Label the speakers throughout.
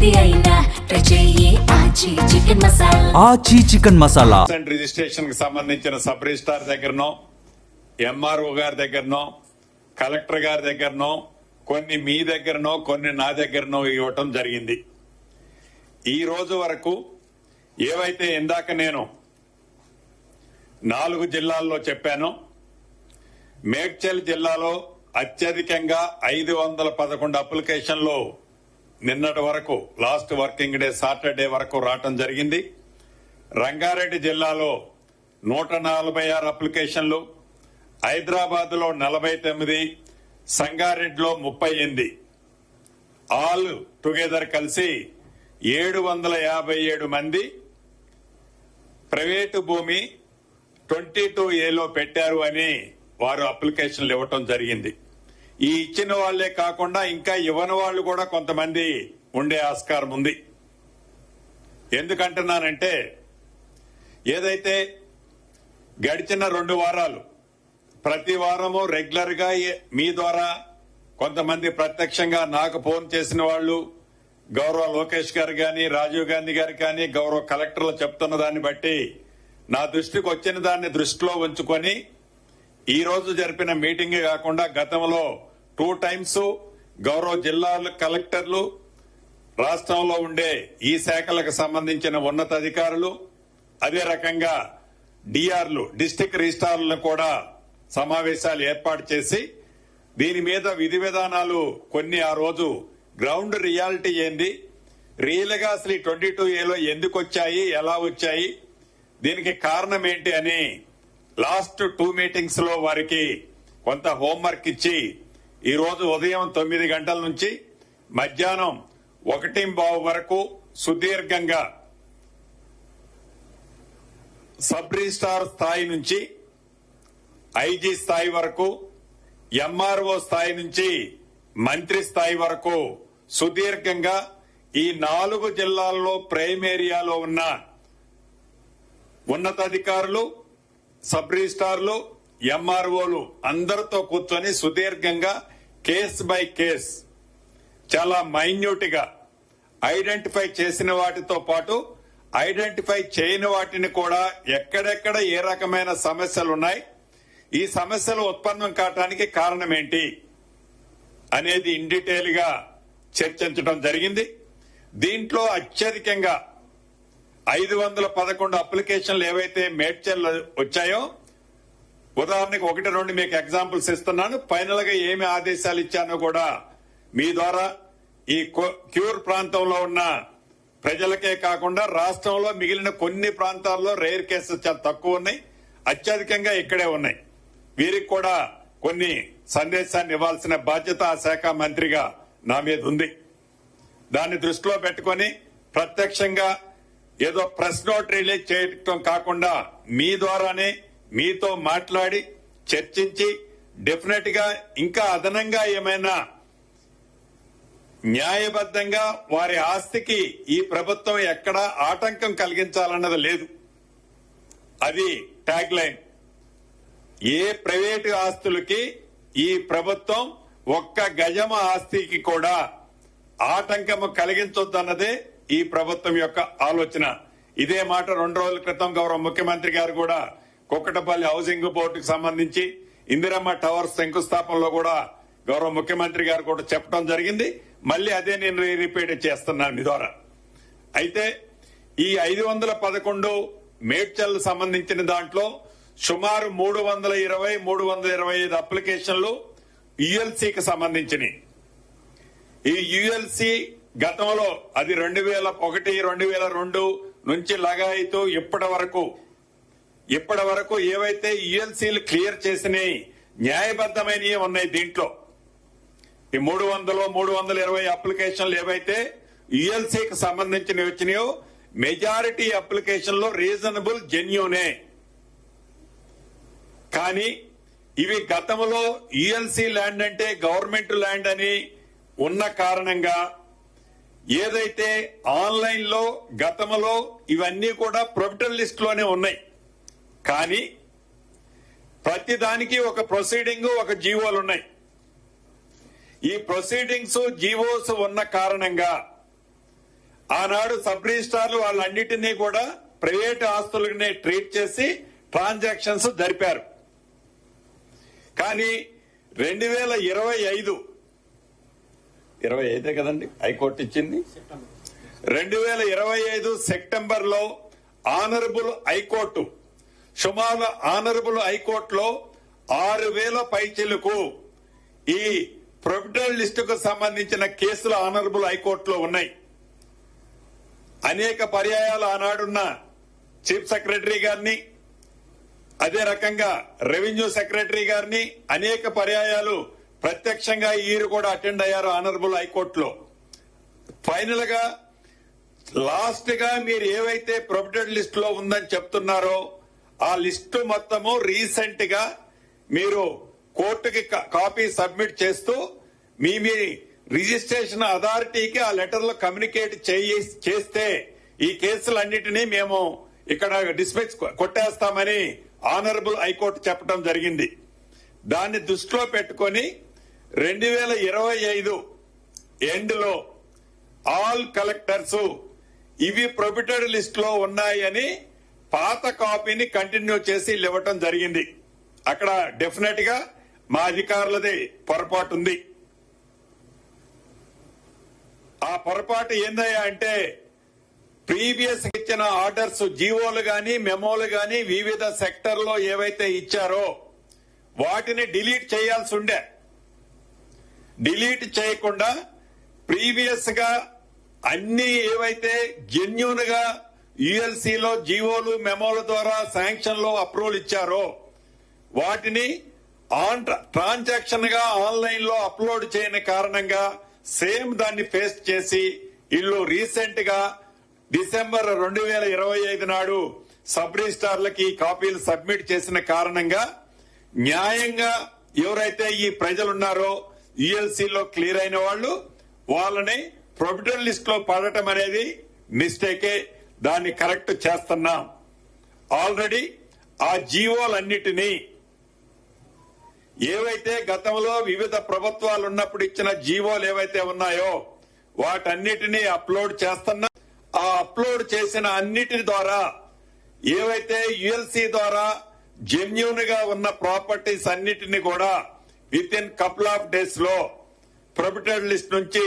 Speaker 1: ఏది అయినా ట్రై చెయ్యి ఆచి చికెన్ మసాలా.
Speaker 2: ఆచి చికెన్ మసాలా.
Speaker 3: రిజిస్ట్రేషన్ కి సంబంధించిన సబ్ రిజిస్ట్రార్ దగ్గరనో, ఎంఆర్ఓ గారి దగ్గరనో, కలెక్టర్ గారి దగ్గరనో, కొన్ని మీ దగ్గరనో, కొన్ని నా దగ్గరనో ఇవ్వటం జరిగింది. ఈ రోజు వరకు ఏవైతే ఇందాక నేను 4 జిల్లాల్లో చెప్పానో, మేడ్చల్ జిల్లాలో అత్యధికంగా 511 అప్లికేషన్లు నిన్నటి వరకు లాస్ట్ వర్కింగ్ డే సాటర్డే వరకు రావటం జరిగింది. రంగారెడ్డి జిల్లాలో 146 అప్లికేషన్లు, హైదరాబాద్ లో 49, సంగారెడ్డిలో 38, ఆల్ టుగెదర్ కలిసి 757 మంది ప్రైవేటు భూమి 22A పెట్టారు అని వారు అప్లికేషన్లు ఇవ్వటం జరిగింది. ఈ ఇచ్చిన వాళ్లే కాకుండా ఇంకా ఇవ్వని వాళ్ళు కూడా కొంతమంది ఉండే ఆస్కారం ఉంది. ఎందుకంటున్నానంటే, ఏదైతే గడిచిన 2 వారాలు ప్రతి వారము రెగ్యులర్ గా మీ ద్వారా కొంతమంది ప్రత్యక్షంగా నాకు ఫోన్ చేసిన వాళ్ళు, గౌరవ లోకేష్ గారు గాని, రాజీవ్ గాంధీ గారు కానీ, గౌరవ కలెక్టర్లు చెప్తున్న దాన్ని బట్టి నా దృష్టికి వచ్చిన దాన్ని దృష్టిలో ఉంచుకొని ఈ రోజు జరిపిన మీటింగ్ కాకుండా గతంలో 2 టైమ్స్ గౌరవ జిల్లా కలెక్టర్లు, రాష్ట్రంలో ఉండే ఈ శాఖలకు సంబంధించిన ఉన్నతాధికారులు, అదే రకంగా డిఆర్లు డిస్టిక్ రిజిస్ట్రార్లను కూడా సమావేశాలు ఏర్పాటు చేసి దీని మీద విధి విధానాలు కొన్ని ఆ రోజు గ్రౌండ్ రియాలిటీ ఏంది, రియల్ గా అసలు 22A ఎందుకు వచ్చాయి, ఎలా వచ్చాయి, దీనికి కారణం ఏంటి అని లాస్ట్ 2 మీటింగ్స్ లో వారికి కొంత హోంవర్క్ ఇచ్చి ఈ రోజు ఉదయం 9 గంటల నుంచి మధ్యాహ్నం 1:15 వరకు సుదీర్ఘంగా సబ్ రిజిస్ట్రార్ స్థాయి నుంచి ఐజీ స్థాయి వరకు, ఎంఆర్ఓ స్థాయి నుంచి మంత్రి స్థాయి వరకు సుదీర్ఘంగా ఈ 4 జిల్లాల్లో ప్రైమ్ ఏరియాలో ఉన్న ఉన్నతాధికారులు, సబ్ రిజిస్ట్రార్లు, ఎంఆర్ఓలు అందరితో కూర్చొని సుదీర్ఘంగా కేస్ బై కేస్ చాలా మైన్యూట్ గా ఐడెంటిఫై చేసిన వాటితో పాటు ఐడెంటిఫై చేయని వాటిని కూడా ఎక్కడెక్కడ ఏ రకమైన సమస్యలున్నాయి, ఈ సమస్యలు ఉత్పన్నం కావడానికి కారణం ఏంటి అనేది ఇన్ డీటెయిల్ గా చర్చించడం జరిగింది. దీంట్లో అత్యధికంగా 511 అప్లికేషన్లు ఏవైతే మేడ్చల్ వచ్చాయో, ఉదాహరణకు 1-2 మీకు ఎగ్జాంపుల్స్ ఇస్తున్నాను. ఫైనల్ గా ఏమి ఆదేశాలు ఇచ్చానో కూడా మీ ద్వారా ఈ క్యూర్ ప్రాంతంలో ఉన్న ప్రజలకే కాకుండా రాష్ట్రంలో మిగిలిన కొన్ని ప్రాంతాల్లో రేర్ కేసెస్ చాలా తక్కువ ఉన్నాయి, అత్యధికంగా ఇక్కడే ఉన్నాయి. వీరికి కూడా కొన్ని సందేశాన్ని ఇవ్వాల్సిన బాధ్యత ఆ శాఖ మంత్రిగా నా మీద ఉంది. దాన్ని దృష్టిలో పెట్టుకుని ప్రత్యక్షంగా ఏదో ప్రెస్ నోట్ రిలీజ్ చేయడం కాకుండా మీ ద్వారానే మీతో మాట్లాడి చర్చించి డెఫినెట్ గా ఇంకా అదనంగా ఏమైనా న్యాయబద్దంగా వారి ఆస్తికి ఈ ప్రభుత్వం ఎక్కడ ఆటంకం కలిగించాలన్నది లేదు. అది ట్యాగ్ లైన్. ఏ ప్రైవేటు ఆస్తులకి ఈ ప్రభుత్వం ఒక్క గజమ ఆస్తికి కూడా ఆటంకము కలిగించొద్దన్నదే ఈ ప్రభుత్వం యొక్క ఆలోచన. ఇదే మాట 2 రోజుల క్రితం గౌరవ ముఖ్యమంత్రి గారు కూడా కుక్కటపల్లి హౌసింగ్ బోర్డుకు సంబంధించి ఇందిరమ్మ టవర్స్ శంకుస్థాపనలో కూడా గౌరవ ముఖ్యమంత్రి గారు కూడా చెప్పడం జరిగింది. మళ్ళీ అదే నేను రిపీట్ చేస్తున్నాను మీ ద్వారా. అయితే ఈ 511 మేడ్చల్ సంబంధించిన దాంట్లో సుమారు 325 అప్లికేషన్లు యుఎల్సీకి సంబంధించినవి. ఈ యుఎల్సీ గతంలో అది 2001, 2002 నుంచి లగాయితూ ఇప్పటి వరకు ఏవైతే యుఎల్సీలు క్లియర్ చేసినాయి న్యాయబద్దమైనవి ఉన్నాయి. దీంట్లో ఈ 320 అప్లికేషన్లు ఏవైతే యుఎల్సీకి సంబంధించినవి వచ్చినాయో మెజారిటీ అప్లికేషన్లో రీజనబుల్ జెన్యూనే. కానీ ఇవి గతంలో యుఎల్సీ ల్యాండ్ అంటే గవర్నమెంట్ ల్యాండ్ అని ఉన్న కారణంగా ఏదైతే ఆన్లైన్ లో గతంలో ఇవన్నీ కూడా ప్రొవిటల్ లిస్ట్ లోనే ఉన్నాయి. కానీ ప్రతిదానికి ఒక ప్రొసీడింగ్, ఒక జీవోలు ఉన్నాయి. ఈ ప్రొసీడింగ్స్, జీవోస్ ఉన్న కారణంగా ఆనాడు సబ్ రిజిస్ట్రార్లు వాళ్ళన్నిటినీ కూడా ప్రైవేట్ ఆస్తులనే ట్రీట్ చేసి ట్రాన్సాక్షన్స్ జరిపారు. కానీ 2025 కదండి హైకోర్టు ఇచ్చింది. 2025 సెప్టెంబర్ లో ఆనరబుల్ హైకోర్టు సుమారు ఆనరబుల్ హైకోర్టులో 6,000 పైచిలకు ఈ ప్రొవిడెంట్ లిస్టుకు సంబంధించిన కేసులు ఆనరబుల్ హైకోర్టులో ఉన్నాయి. అనేక పర్యాయాలు ఆనాడున్న చీఫ్ సెక్రటరీ గారిని, అదే రకంగా రెవెన్యూ సెక్రటరీ గారిని అనేక పర్యాయాలు ప్రత్యక్షంగా ఈరు కూడా అటెండ్ అయ్యారు ఆనరబుల్ హైకోర్టులో. ఫైనల్ గా లాస్ట్ గా మీరు ఏవైతే ప్రొవిడెంట్ లిస్ట్ లో ఉందని చెప్తున్నారో ఆ లిస్టు మొత్తము రీసెంట్ గా మీరు కోర్టుకి కాపీ సబ్మిట్ చేస్తూ మీ రిజిస్ట్రేషన్ అథారిటీకి ఆ లెటర్ లో కమ్యూనికేట్ చేస్తే ఈ కేసులన్నిటినీ మేము ఇక్కడ డిస్మిస్ కొట్టేస్తామని ఆనరబుల్ హైకోర్టు చెప్పడం జరిగింది. దాన్ని దృష్టిలో పెట్టుకొని 2025 ఎండ్ లో ఆల్ కలెక్టర్స్ ఇవి ప్రొహిబిటెడ్ లిస్ట్ లో ఉన్నాయని పాత కాపీని కంటిన్యూ చేసి ఇవ్వటం జరిగింది. అక్కడ డెఫినెట్ గా మా అధికారులది పొరపాటు ఉంది. ఆ పొరపాటు ఏందయ్యా అంటే ప్రీవియస్ ఇచ్చిన ఆర్డర్స్ జీవోలు గాని మెమోలు గాని వివిధ సెక్టర్ లో ఏవైతే ఇచ్చారో వాటిని డిలీట్ చేయాల్సి ఉండే. డిలీట్ చేయకుండా ప్రీవియస్ గా అన్ని ఏవైతే జెన్యూన్ గా యుఎల్సీలో జీవోలు మెమోల ద్వారా శాంక్షన్ లో అప్రూవల్ ఇచ్చారో వాటిని ట్రాన్సాక్షన్ గా ఆన్లైన్ లో అప్లోడ్ చేయని కారణంగా సేమ్ దాన్ని ఫేస్ చేసి ఇల్లు రీసెంట్ గా డిసెంబర్ 2025 నాడు సబ్ రిజిస్ట్రార్లకి కాపీలు సబ్మిట్ చేసిన కారణంగా న్యాయంగా ఎవరైతే ఈ ప్రజలున్నారో యుఎల్సీలో క్లియర్ అయిన వాళ్ళని ప్రొవిడెంట్ లిస్ట్ లో పడటం అనేది మిస్టేకే. దాన్ని కరెక్ట్ చేస్తున్నాం. ఆల్రెడీ ఆ జీవోలన్నిటినీ ఏవైతే గతంలో వివిధ ప్రభుత్వాలు ఉన్నప్పుడు ఇచ్చిన జీవోలు ఏవైతే ఉన్నాయో వాటన్నిటినీ అప్లోడ్ చేస్తున్నా. ఆ అప్లోడ్ చేసిన అన్నిటి ద్వారా ఏవైతే యుఎల్సీ ద్వారా జెన్యూన్ గా ఉన్న ప్రాపర్టీస్ అన్నిటిని కూడా with in couple of days లో ప్రొహిబిటెడ్ లిస్ట్ నుంచి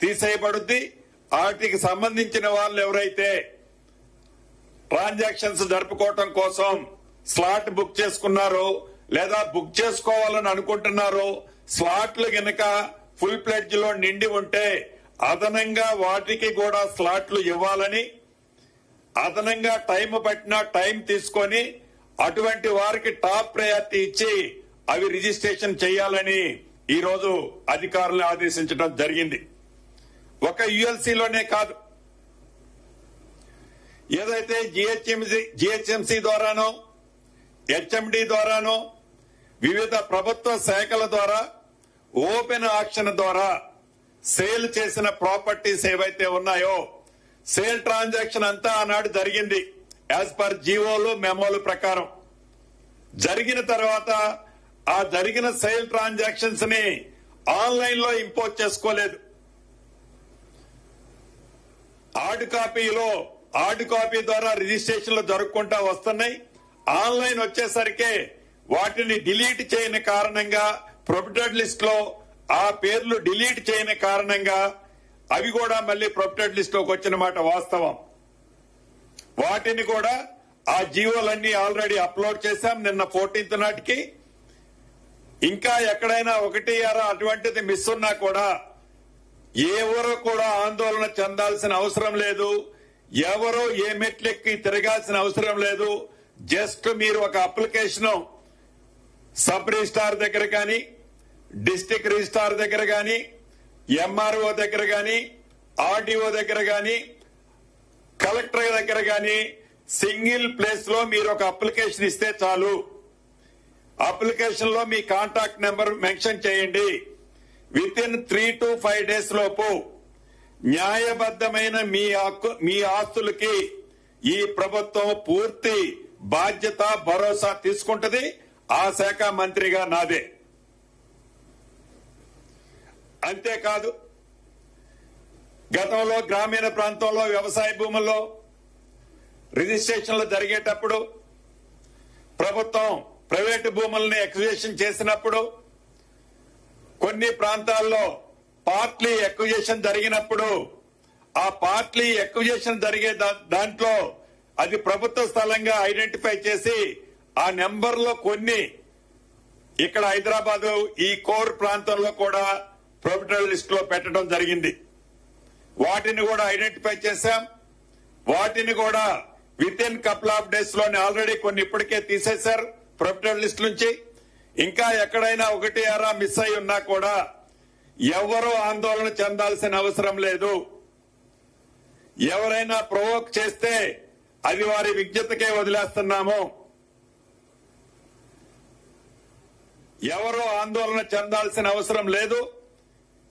Speaker 3: తీసేయబడుద్ది. వాటికి సంబంధించిన వాళ్ళు ఎవరైతే ట్రాన్సాక్షన్స్ జరుపుకోవటం కోసం స్లాట్ బుక్ చేసుకున్నారో లేదా బుక్ చేసుకోవాలని అనుకుంటున్నారో స్లాట్లు గనక ఫుల్ ప్లెడ్జ్ లో నిండి ఉంటే అదనంగా వాటికి కూడా స్లాట్లు ఇవ్వాలని, అదనంగా టైం పట్టినా టైం తీసుకొని అటువంటి వారికి టాప్ ప్రయారిటీ ఇచ్చి అవి రిజిస్ట్రేషన్ చేయాలని ఈ రోజు అధికారులను ఆదేశించడం జరిగింది. ఒక యుఎల్సీలోనే కాదు, ఏదైతే జిహెచ్ఎంసీ ద్వారానో హెచ్ఎండి ద్వారానో వివిధ ప్రభుత్వ శాఖల ద్వారా ఓపెన్ ఆక్షన్ ద్వారా సేల్ చేసిన ప్రాపర్టీస్ ఏవైతే ఉన్నాయో సేల్ ట్రాన్సాక్షన్ అంతా ఆనాడు జరిగింది యాజ్ పర్ జీవోలు మెమోలు ప్రకారం. జరిగిన తర్వాత ఆ జరిగిన సేల్ ట్రాన్సాక్షన్స్ ని ఆన్లైన్ లో ఇంపోర్ట్ చేసుకోలేదు. హార్డ్ కాపీ ద్వారా రిజిస్ట్రేషన్లు జరుపుకుంటా వస్తున్నాయి. ఆన్లైన్ వచ్చేసరికి వాటిని డిలీట్ చేయని కారణంగా ప్రొహిబిటెడ్ లిస్ట్ లో ఆ పేర్లు డిలీట్ చేయని కారణంగా అవి కూడా మళ్లీ ప్రొహిబిటెడ్ లిస్ట్ లోకి వచ్చిన మాట వాస్తవం. వాటిని కూడా ఆ జీవోలన్నీ ఆల్రెడీ అప్లోడ్ చేశాం నిన్న 14th నాటికి. ఇంకా ఎక్కడైనా 1 అటువంటిది మిస్ ఉన్నా కూడా ఎవరు కూడా ఆందోళన చెందాల్సిన అవసరం లేదు. ఎవరో ఏ మెట్లెక్కి తిరగాల్సిన అవసరం లేదు. జస్ట్ మీరు ఒక అప్లికేషన్ సబ్ రిజిస్ట్రార్ దగ్గర కానీ, డిస్టిక్ రిజిస్ట్రార్ దగ్గర కానీ, ఎంఆర్ఓ దగ్గర కానీ, ఆర్డీఓ దగ్గర కానీ, కలెక్టర్ దగ్గర కానీ సింగిల్ ప్లేస్ లో మీరు ఒక అప్లికేషన్ ఇస్తే చాలు. అప్లికేషన్ లో మీ కాంటాక్ట్ నెంబర్ మెన్షన్ చేయండి. విత్ ఇన్ 3 to 5 days లోపు న్యాయబద్దమైన మీ ఆస్తులకి ఈ ప్రభుత్వం పూర్తి బాధ్యత భరోసా తీసుకుంటది. ఆ శాఖ మంత్రిగా నాదే. అంతేకాదు గతంలో గ్రామీణ ప్రాంతంలో వ్యవసాయ భూముల్లో రిజిస్ట్రేషన్లు జరిగేటప్పుడు ప్రభుత్వం ప్రైవేటు భూముల్ని ఎక్విజిషన్ చేసినప్పుడు కొన్ని ప్రాంతాల్లో పార్ట్లీ ఎక్విజిషన్ జరిగినప్పుడు ఆ పార్ట్లీ ఎక్విజిషన్ జరిగే దాంట్లో అది ప్రభుత్వ స్థలంగా ఐడెంటిఫై చేసి ఆ నెంబర్లో కొన్ని ఇక్కడ హైదరాబాద్ ఈ కోర్ ప్రాంతంలో కూడా ప్రొబిటరీ లిస్ట్ లో పెట్టడం జరిగింది. వాటిని కూడా ఐడెంటిఫై చేశాం. వాటిని కూడా with in couple of days లోనే ఆల్రెడీ కొన్ని ఇప్పటికే తీసేశారు ప్రొబిటరీ లిస్ట్ నుంచి. ఇంకా ఎక్కడైనా ఒకటి అరా మిస్ అయి ఉన్నా కూడా ఎవరూ ఆందోళన చెందాల్సిన అవసరం లేదు. ఎవరైనా ప్రొవోక్ చేస్తే అది వారి విజ్ఞతకే వదిలేస్తున్నాము. ఎవరూ ఆందోళన చెందాల్సిన అవసరం లేదు.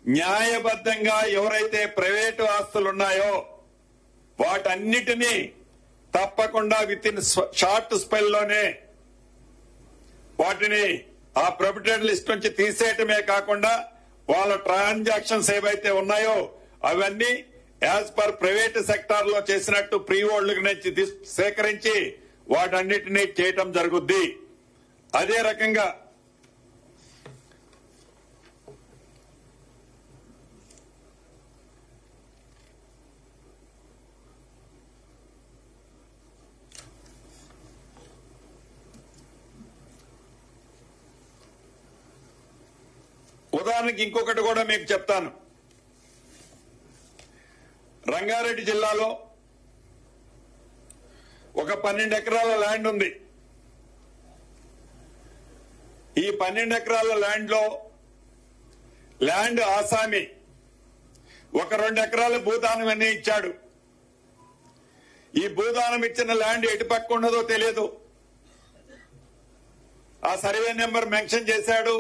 Speaker 3: న్యాయబద్ధంగా ఎవరైతే ప్రైవేటు ఆస్తులున్నాయో వాటన్నిటినీ తప్పకుండా విత్ ఇన్ షార్ట్ స్పెల్ లోనే వాటిని ఆ ప్రొబిటరీ లిస్ట్ నుంచి తీసేయటమే కాకుండా వాళ్ళ ట్రాన్సాక్షన్స్ ఏవైతే ఉన్నాయో అవన్నీ యాజ్ పర్ ప్రైవేట్ సెక్టార్ లో చేసినట్టు ప్రీ హోల్డ్ నుంచి సేకరించి వాటన్నిటినీ చేయటం జరుగుద్ది. అదే రకంగా ఉదాహరణకి ఇంకొకటి కూడా మీకు చెప్తాను. రంగారెడ్డి జిల్లాలో ఒక 12 ఎకరాల ల్యాండ్ ఉంది. ఈ 12 ఎకరాల ల్యాండ్ లో ల్యాండ్ ఆసామి ఒక 2 ఎకరాల భూదానం అని ఇచ్చాడు. ఈ భూదానం ఇచ్చిన ల్యాండ్ ఎటు పక్క ఉన్నదో తెలియదు. ఆ సర్వే నెంబర్ మెన్షన్ చేశాడు.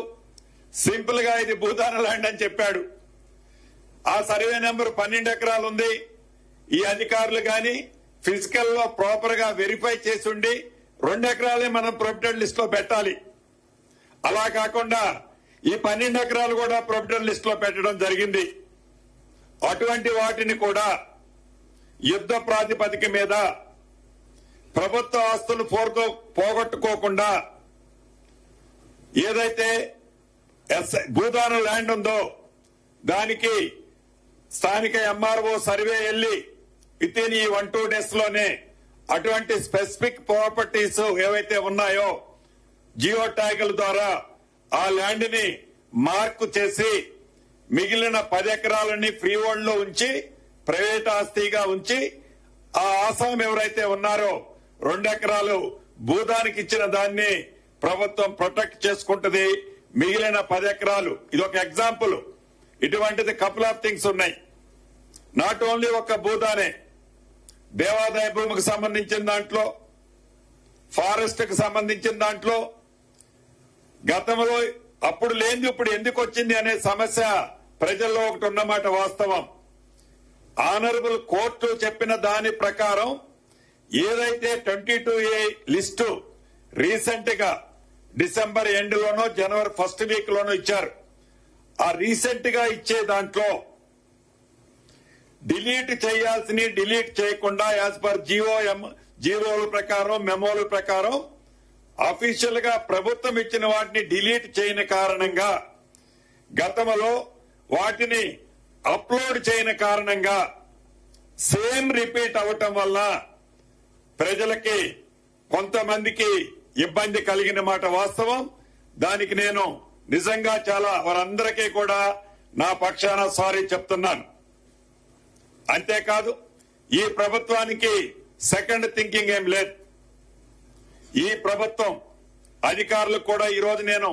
Speaker 3: సింపుల్ గా ఇది భూదాన ల్యాండ్ అని చెప్పాడు. ఆ సర్వే నెంబర్ 12 ఎకరాలు ఉంది. ఈ అధికారులు గాని ఫిజికల్ లో ప్రాపర్ గా వెరిఫై చేసి ఉండి 2 ఎకరాలే మనం ప్రొబిటరీ లిస్ట్ లో పెట్టాలి. అలా కాకుండా ఈ 12 ఎకరాలు కూడా ప్రొబిటరీ లిస్ట్ లో పెట్టడం జరిగింది. అటువంటి వాటిని కూడా యుద్ధ ప్రాతిపదిక మీద ప్రభుత్వ ఆస్తులు పోగొట్టుకోకుండా ఏదైతే భూదాన ల్యాండ్ ఉందో దానికి స్థానిక ఎంఆర్ఓ సర్వే వెళ్లి విత్ ఇన్ ఈ 1-2 డేస్ లోనే అటువంటి స్పెసిఫిక్ ప్రాపర్టీస్ ఏవైతే ఉన్నాయో జియో ట్యాగుల ద్వారా ఆ ల్యాండ్ ని మార్కు చేసి మిగిలిన 10 ఎకరాలని ఫ్రీ హోల్డ్ లో ఉంచి ప్రైవేట్ ఆస్తిగా ఉంచి ఆ ఆసాం ఎవరైతే ఉన్నారో 2 ఎకరాలు భూదానికి ఇచ్చిన దాన్ని ప్రభుత్వం ప్రొటెక్ట్ చేసుకుంటది. మిగిలిన 10 ఎకరాలు ఇది ఒక ఎగ్జాంపుల్. ఇటువంటిది కపుల్ ఆఫ్ థింగ్స్ ఉన్నాయి. నాట్ ఓన్లీ ఒక భూదానే, దేవాదాయ భూమికి సంబంధించిన దాంట్లో, ఫారెస్ట్ కు సంబంధించిన దాంట్లో గతంలో అప్పుడు లేనిది ఇప్పుడు ఎందుకు వచ్చింది అనే సమస్య ప్రజల్లో ఒకటి ఉన్నమాట వాస్తవం. ఆనరబుల్ కోర్టు చెప్పిన దాని ప్రకారం ఏదైతే 22A లిస్టు రీసెంట్ గా డిసెంబర్ ఎండ్ లోనో జనవరి ఫస్ట్ వీక్ లోనో ఇచ్చారు. ఆ రీసెంట్ గా ఇచ్చే దాంట్లో డిలీట్ చేయాల్సిన డిలీట్ చేయకుండా యాజ్ పర్ జీవోల ప్రకారం మెమోల ప్రకారం అఫీషియల్ గా ప్రభుత్వం ఇచ్చిన వాటిని డిలీట్ చేయని కారణంగా గతంలో వాటిని అప్లోడ్ చేయని కారణంగా సేమ్ రిపీట్ అవటం వల్ల ప్రజలకి కొంతమందికి ఇబ్బంది కలిగిన మాట వాస్తవం. దానికి నేను నిజంగా చాలా వారందరికీ కూడా నా పక్షాన సారీ చెప్తున్నాను. అంతేకాదు ఈ ప్రభుత్వానికి సెకండ్ థింకింగ్ ఏం లేదు. ఈ ప్రభుత్వం అధికారులకు కూడా ఈరోజు నేను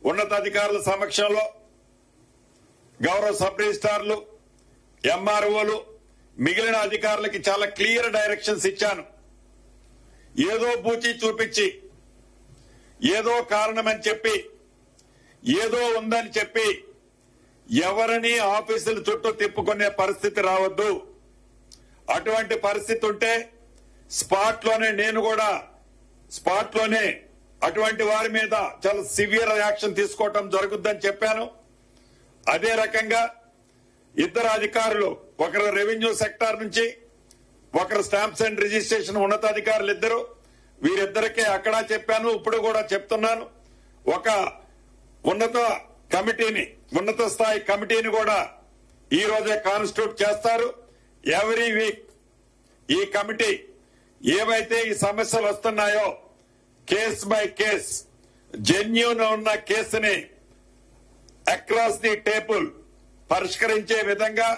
Speaker 3: ఉన్నతాధికారుల సమక్షంలో గౌరవ సబ్ రిజిస్ట్రార్లు, ఎంఆర్ఓలు, మిగిలిన అధికారులకి చాలా క్లియర్ డైరెక్షన్స్ ఇచ్చాను. ఏదో బూచి చూపించి ఏదో కారణమని చెప్పి ఏదో ఉందని చెప్పి ఎవరిని ఆఫీసుల చుట్టూ తిప్పుకునే పరిస్థితి రావద్దు. అటువంటి పరిస్థితి ఉంటే స్పాట్ లోనే నేను కూడా స్పాట్ లోనే అటువంటి వారి మీద చాలా సివియర్ యాక్షన్ తీసుకోవటం జరుగుద్దని చెప్పాను. అదే రకంగా ఇద్దరు అధికారులు ఒకరు రెవెన్యూ సెక్టార్ నుంచి, ఒకరు స్టాంప్స్ అండ్ రిజిస్ట్రేషన్ ఉన్నతాధికారులు ఇద్దరు. వీరిద్దరికే అక్కడ చెప్పాను, ఇప్పుడు కూడా చెప్తున్నాను. ఒక ఉన్నత స్థాయి కమిటీని కూడా ఈ రోజే కాన్స్టిట్యూట్ చేస్తారు. ఎవ్రీ వీక్ ఈ కమిటీ ఏవైతే ఈ సమస్యలు వస్తున్నాయో కేస్ బై కేస్ జెన్యూన్ ఉన్న కేసుని అక్రాస్ ది టేబుల్ పరిష్కరించే విధంగా,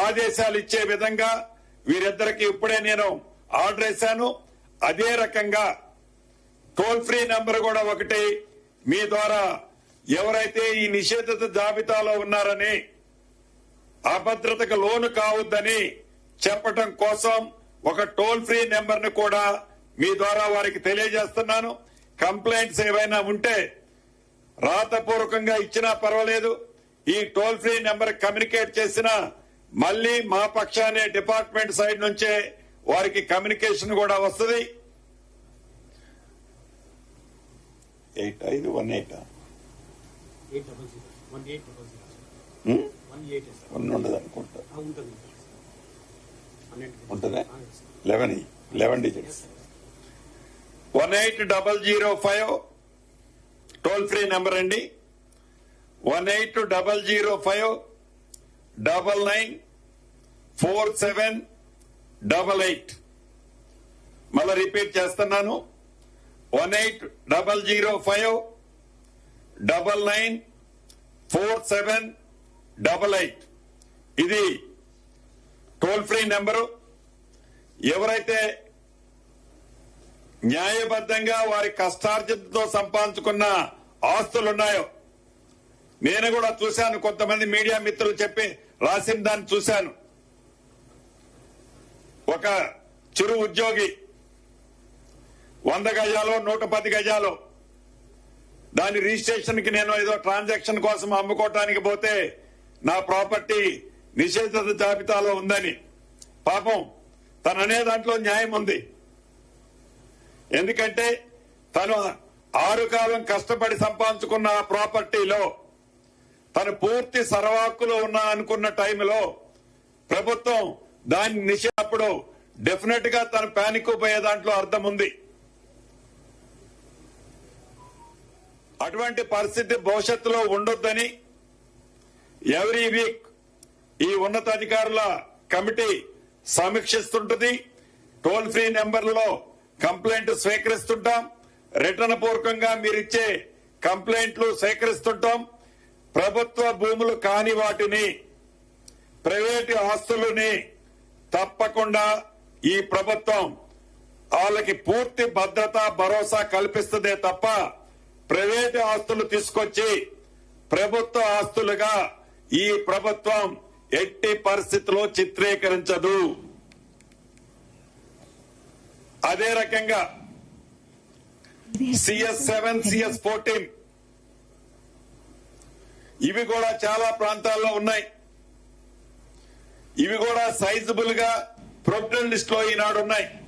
Speaker 3: ఆదేశాలు ఇచ్చే విధంగా వీరిద్దరికి ఇప్పుడే నేను ఆర్డర్ వేశాను. అదే రకంగా టోల్ ఫ్రీ నెంబర్ కూడా ఒకటి మీ ద్వారా ఎవరైతే ఈ నిషేధిత జాబితాలో ఉన్నారని, అభద్రతకు లోను కావద్దని చెప్పటం కోసం ఒక టోల్ ఫ్రీ నెంబర్ ను కూడా మీ ద్వారా వారికి తెలియజేస్తున్నాను. కంప్లైంట్స్ ఏవైనా ఉంటే రాతపూర్వకంగా ఇచ్చినా పర్వాలేదు, ఈ టోల్ ఫ్రీ నెంబర్ కమ్యూనికేట్ చేసినా మళ్లీ మా పక్షానే డిపార్ట్మెంట్ సైడ్ నుంచే వారికి కమ్యూనికేషన్ కూడా వస్తుంది. 8518 ఉండదు అనుకుంటా, ఉంటుందా? 11 డిజిట్స్. 18005 టోల్ ఫ్రీ నెంబర్ అండి. 18005 994788. మళ్ళా రిపీట్ చేస్తున్నాను, 18005 994788. ఇది టోల్ ఫ్రీ నెంబరు. ఎవరైతే న్యాయబద్ధంగా వారి కష్టార్జితంతో సంపాదించుకున్న ఆస్తులున్నాయో, నేను కూడా చూశాను, కొంతమంది మీడియా మిత్రులు చెప్పి రాసిన దాన్ని చూశాను. ఒక చిరు ఉద్యోగి 100 గజాలో 110 గజాలో దాని రిజిస్ట్రేషన్ కి నేను ఏదో ట్రాన్సాక్షన్ కోసం అమ్ముకోవటానికి పోతే నా ప్రాపర్టీ నిషేధిత జాబితాలో ఉందని. పాపం తననే దాంట్లో న్యాయం ఉంది. ఎందుకంటే తను 6 కాలం కష్టపడి సంపాదించుకున్న ఆ ప్రాపర్టీలో తను పూర్తి సర్వాక్కులో ఉన్నా అనుకున్న టైంలో ప్రభుత్వం దాన్ని నిషేధప్పుడు డెఫినెట్ గా తను ప్యానిక్ పోయే దాంట్లో అర్థం ఉంది. అటువంటి పరిస్థితి భవిష్యత్తులో ఉండొద్దని ఎవ్రీ వీక్ ఈ ఉన్నతాధికారుల కమిటీ సమీక్షిస్తుంటుంది. టోల్ ఫ్రీ నెంబర్లలో కంప్లైంట్ స్వీకరిస్తుంటాం, రిటర్న్ పూర్వకంగా మీరిచ్చే కంప్లైంట్లు సేకరిస్తుంటాం. ప్రభుత్వ భూములు కాని వాటిని, ప్రైవేటు ఆస్తులని తప్పకుండా ఈ ప్రభుత్వం వాళ్ళకి పూర్తి భద్రత, భరోసా కల్పిస్తుందే తప్ప ప్రైవేటు ఆస్తులు తీసుకొచ్చి ప్రభుత్వ ఆస్తులుగా ఈ ప్రభుత్వం ఎట్టి పరిస్థితిలో చిత్రీకరించదు. అదే రకంగా CS7, CS14 ఇవి కూడా చాలా ప్రాంతాల్లో ఉన్నాయి. ఇవి కూడా సైజబుల్ గా ప్రొబిటల్ లిస్ట్ లో ఈనాడు ఉన్నాయి.